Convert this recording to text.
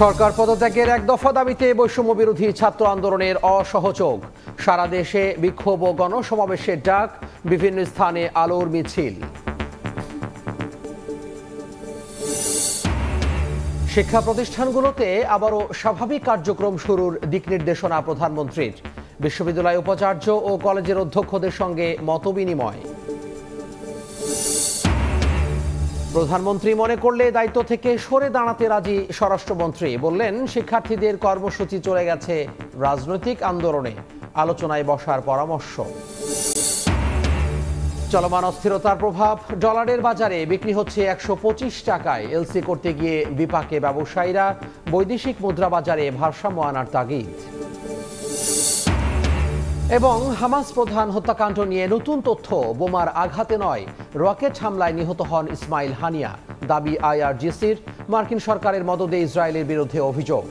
সরকার পদত্যাগের এক দফা দাবিতে বৈষম্য বিরোধী ছাত্র আন্দোলনের অসহযোগ। সারা দেশে বিক্ষোভ ও গণসমাবেশের ডাক, বিভিন্ন স্থানে আলোর মিছিল। শিক্ষা প্রতিষ্ঠানগুলোতে আবারও স্বাভাবিক কার্যক্রম শুরুর দিক নির্দেশনা প্রধানমন্ত্রীর। বিশ্ববিদ্যালয় উপাচার্য ও কলেজের অধ্যক্ষদের সঙ্গে মতবিনিময়। প্রধানমন্ত্রী মনে করলে দায়িত্ব থেকে সরে দাঁড়াতে রাজি স্বরাষ্ট্রমন্ত্রী। বললেন, শিক্ষার্থীদের কর্মসূচি চলে গেছে রাজনৈতিক আন্দোলনে, আলোচনায় বসার পরামর্শ। চলমান অস্থিরতার প্রভাব, ডলারের বাজারে বিক্রি হচ্ছে 125 টাকায়। এলসি করতে গিয়ে বিপাকে ব্যবসায়ীরা, বৈদেশিক মুদ্রা বাজারে ভারসাম্য আনার তাগিদ। এবং হামাস প্রধান হত্যাকাণ্ড নিয়ে নতুন তথ্য, বোমার আঘাতে নয় রকেট হামলায় নিহত হন ইসমাইল হানিয়া। দাবি আইআরজিসির, মার্কিন সরকারের মদদে ইসরায়েলের বিরুদ্ধে অভিযোগ।